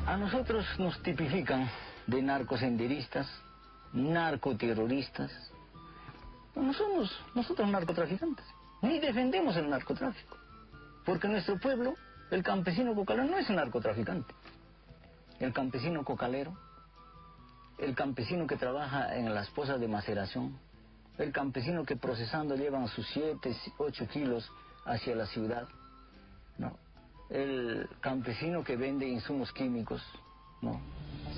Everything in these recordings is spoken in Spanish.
A nosotros nos tipifican de narcosenderistas, narcoterroristas. No somos nosotros narcotraficantes, ni defendemos el narcotráfico. Porque nuestro pueblo, el campesino cocalero, no es un narcotraficante. El campesino cocalero, el campesino que trabaja en las pozas de maceración, el campesino que procesando llevan sus 7, 8 kilos hacia la ciudad, ¿no? El campesino que vende insumos químicos, ¿no?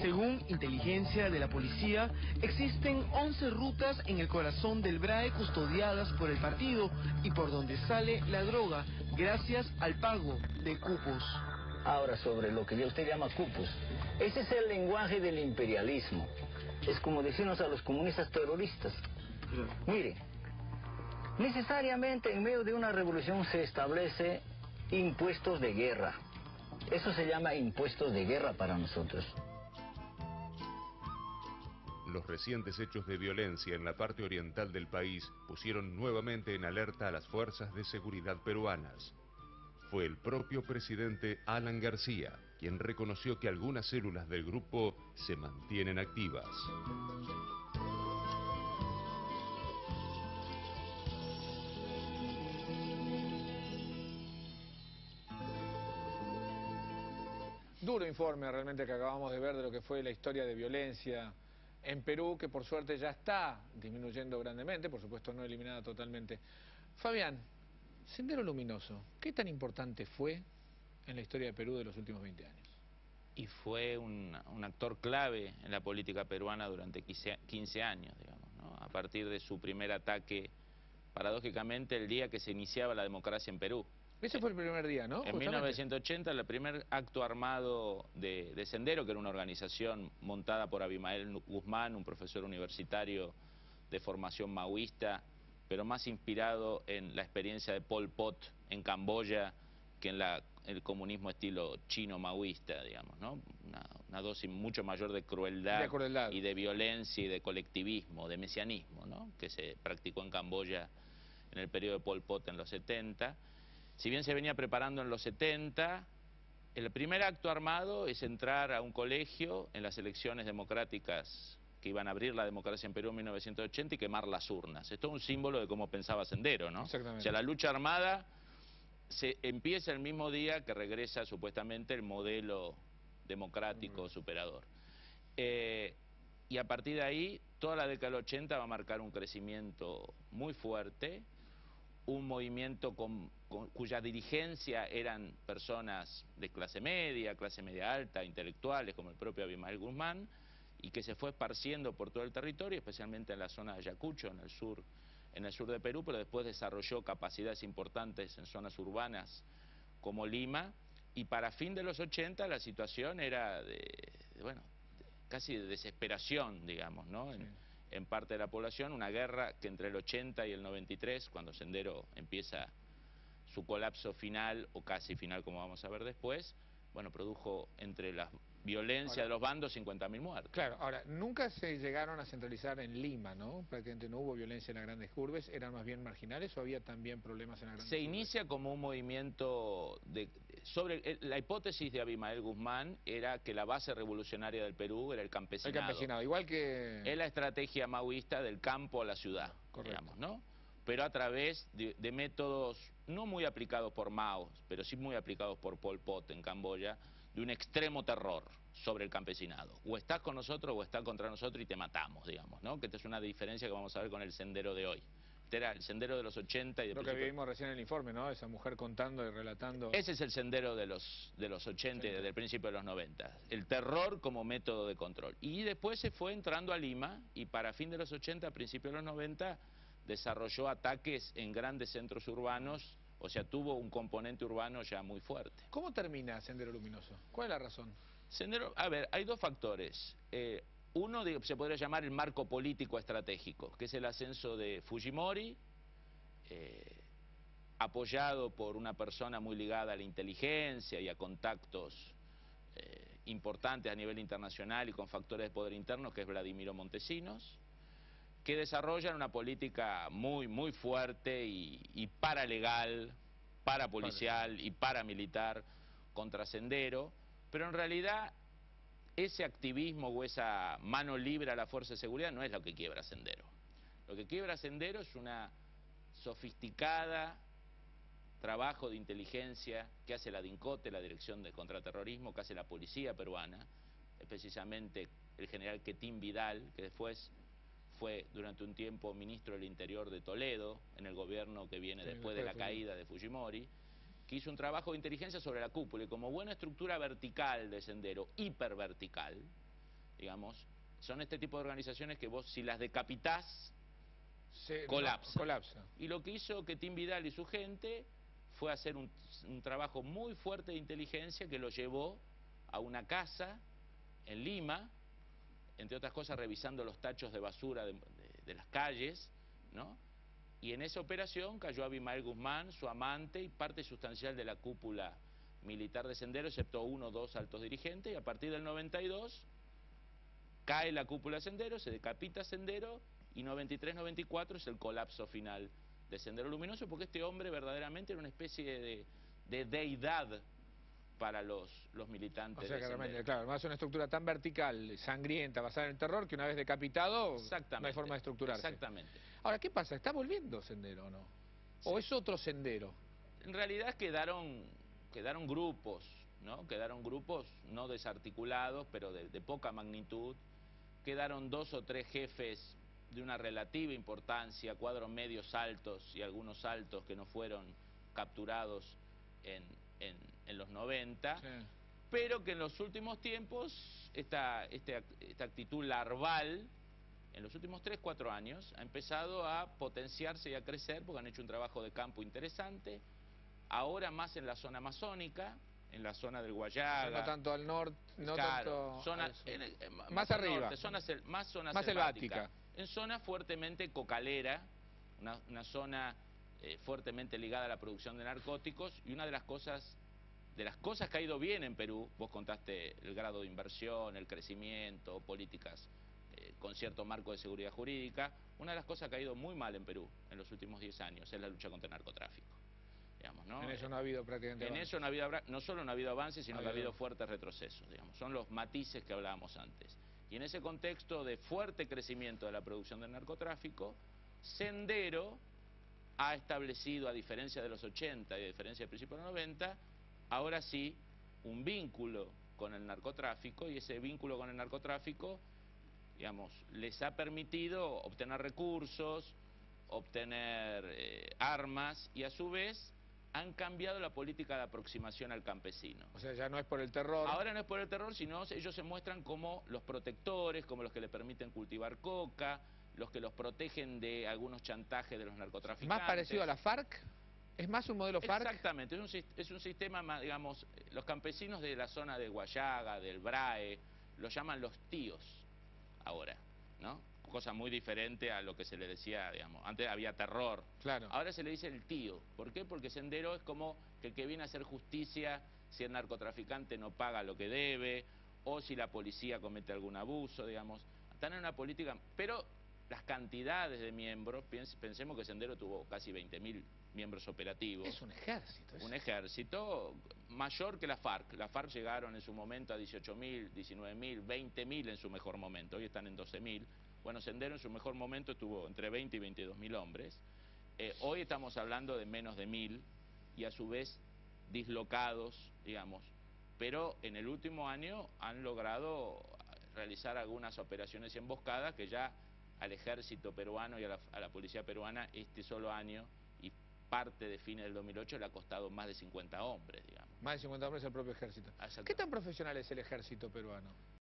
Según inteligencia de la policía, existen 11 rutas en el corazón del BRAE custodiadas por el partido y por donde sale la droga, gracias al pago de cupos. Ahora, sobre lo que usted llama cupos, ese es el lenguaje del imperialismo. Es como decirnos a los comunistas terroristas. Mire, necesariamente en medio de una revolución se establece impuestos de guerra. Eso se llama impuestos de guerra para nosotros. Los recientes hechos de violencia en la parte oriental del país pusieron nuevamente en alerta a las fuerzas de seguridad peruanas. Fue el propio presidente Alan García quien reconoció que algunas células del grupo se mantienen activas. Duro informe realmente que acabamos de ver de lo que fue la historia de violencia en Perú, que por suerte ya está disminuyendo grandemente, por supuesto no eliminada totalmente. Fabián, Sendero Luminoso, ¿qué tan importante fue en la historia de Perú de los últimos 20 años? Y fue un actor clave en la política peruana durante 15 años, digamos, ¿no? A partir de su primer ataque, paradójicamente, el día que se iniciaba la democracia en Perú. Ese fue el primer día, ¿no? En 1980, el primer acto armado de Sendero, que era una organización montada por Abimael Guzmán, un profesor universitario de formación maoísta, pero más inspirado en la experiencia de Pol Pot en Camboya que en el comunismo estilo chino maoísta, digamos, ¿no? Una dosis mucho mayor de crueldad y de violencia y de colectivismo, de mesianismo, ¿no? Que se practicó en Camboya en el periodo de Pol Pot en los 70. Si bien se venía preparando en los 70, el primer acto armado es entrar a un colegio en las elecciones democráticas que iban a abrir la democracia en Perú en 1980 y quemar las urnas. Esto es un símbolo de cómo pensaba Sendero, ¿no? Exactamente. O sea, la lucha armada se empieza el mismo día que regresa supuestamente el modelo democrático superador. Y a partir de ahí, toda la década del 80 va a marcar un crecimiento muy fuerte, un movimiento cuya dirigencia eran personas de clase media alta, intelectuales, como el propio Abimael Guzmán, y que se fue esparciendo por todo el territorio, especialmente en la zona de Ayacucho, en el sur de Perú, pero después desarrolló capacidades importantes en zonas urbanas como Lima, y para fin de los 80 la situación era casi de desesperación, digamos, ¿no? Sí. En parte de la población, una guerra que entre el 80 y el 93, cuando Sendero empieza su colapso final, o casi final como vamos a ver después, bueno, produjo entre la violencia de los bandos 50.000 muertos. Claro, ahora, nunca se llegaron a centralizar en Lima, ¿no? Prácticamente no hubo violencia en las grandes urbes, ¿eran más bien marginales o había también problemas en las grandes urbes? Se inicia como un movimiento la hipótesis de Abimael Guzmán era que la base revolucionaria del Perú era el campesinado. El campesinado, igual que... Es la estrategia maoísta del campo a la ciudad, digamos, ¿no? Pero a través de métodos no muy aplicados por Mao, pero sí muy aplicados por Pol Pot en Camboya, de un extremo terror sobre el campesinado. O estás con nosotros o estás contra nosotros y te matamos, digamos, ¿no? Que esta es una diferencia que vamos a ver con el Sendero de hoy. Este era el Sendero de los 80 y de... Lo que vimos recién en el informe, ¿no? Esa mujer contando y relatando... Ese es el Sendero de los 80 y desde el principio de los 90. El terror como método de control. Y después se fue entrando a Lima y para fin de los 80, principios de los 90, desarrolló ataques en grandes centros urbanos. O sea, tuvo un componente urbano ya muy fuerte. ¿Cómo termina Sendero Luminoso? ¿Cuál es la razón? Sendero, a ver, hay dos factores. Uno se podría llamar el marco político estratégico, que es el ascenso de Fujimori, apoyado por una persona muy ligada a la inteligencia y a contactos importantes a nivel internacional y con factores de poder interno, que es Vladimiro Montesinos, que desarrollan una política muy fuerte y paralegal, parapolicial y paramilitar contra Sendero, pero en realidad ese activismo o esa mano libre a la fuerza de seguridad no es lo que quiebra Sendero. Lo que quiebra Sendero es una sofisticada trabajo de inteligencia que hace la DINCOTE, la Dirección de Contraterrorismo, que hace la policía peruana, precisamente el general Quetín Vidal, que después fue durante un tiempo ministro del Interior de Toledo, en el gobierno que viene después de la caída de Fujimori, que hizo un trabajo de inteligencia sobre la cúpula, y como buena estructura vertical de Sendero, hipervertical, digamos, son este tipo de organizaciones que vos, si las decapitás, colapsa. Y lo que hizo Quetín Vidal y su gente fue hacer un trabajo muy fuerte de inteligencia que lo llevó a una casa en Lima, entre otras cosas revisando los tachos de basura de las calles, ¿no? Y en esa operación cayó Abimael Guzmán, su amante y parte sustancial de la cúpula militar de Sendero, excepto 1 o 2 altos dirigentes, y a partir del 92 cae la cúpula de Sendero, se decapita Sendero, y 93-94 es el colapso final de Sendero Luminoso, porque este hombre verdaderamente era una especie de deidad para los militantes. O sea, de Sendero. claro, además es una estructura tan vertical, sangrienta, basada en el terror, que una vez decapitado no hay forma de estructurarse. Exactamente. Ahora, ¿qué pasa? ¿Está volviendo Sendero o no? ¿O es otro Sendero? En realidad quedaron grupos, ¿no? Quedaron grupos no desarticulados, pero de poca magnitud. Quedaron 2 o 3 jefes de una relativa importancia, cuadros medios altos y algunos altos que no fueron capturados en los 90, sí. Pero que en los últimos tiempos esta actitud larval, en los últimos 3-4 años, ha empezado a potenciarse y a crecer, porque han hecho un trabajo de campo interesante, ahora más en la zona amazónica, en la zona del Guayaga. No tanto al norte, no claro, tanto más arriba. Norte, más zona selvática. En zona fuertemente cocalera, una zona fuertemente ligada a la producción de narcóticos, y una de las cosas que ha ido bien en Perú, vos contaste el grado de inversión, el crecimiento, políticas con cierto marco de seguridad jurídica, una de las cosas que ha ido muy mal en Perú en los últimos 10 años es la lucha contra el narcotráfico. Digamos, ¿no? En eso no ha habido prácticamente avance. Eso no solo no ha habido avances, sino que ha habido fuertes retrocesos, digamos. Son los matices que hablábamos antes. Y en ese contexto de fuerte crecimiento de la producción del narcotráfico, Sendero ha establecido, a diferencia de los 80 y a diferencia del principio de los 90, ahora sí, un vínculo con el narcotráfico, y ese vínculo con el narcotráfico, digamos, les ha permitido obtener recursos, obtener armas, y a su vez han cambiado la política de aproximación al campesino. O sea, ya no es por el terror. Ahora no es por el terror, sino ellos se muestran como los protectores, como los que le permiten cultivar coca, los que los protegen de algunos chantajes de los narcotraficantes. ¿Más parecido a la FARC? ¿Es más un modelo FARC? Exactamente, es un sistema más, digamos, los campesinos de la zona de Guayaga, del BRAE, lo llaman los tíos ahora, ¿no? Cosa muy diferente a lo que se le decía, digamos, antes había terror. Claro. Ahora se le dice el tío. ¿Por qué? Porque Sendero es como que el que viene a hacer justicia si el narcotraficante no paga lo que debe, o si la policía comete algún abuso, digamos. Están en una política, pero las cantidades de miembros, pensemos que Sendero tuvo casi 20.000 miembros operativos. Es un ejército. Un ejército mayor que la FARC. La FARC llegaron en su momento a 18.000, 19.000, 20.000 en su mejor momento. Hoy están en 12.000. Bueno, Sendero en su mejor momento estuvo entre 20 y 22.000 hombres. Hoy estamos hablando de menos de 1.000 y a su vez dislocados, digamos. Pero en el último año han logrado realizar algunas operaciones emboscadas que ya al ejército peruano y a la policía peruana este solo año y parte de fines del 2008 le ha costado más de 50 hombres, digamos. Más de 50 hombres el propio ejército. ¿Qué tan profesional es el ejército peruano?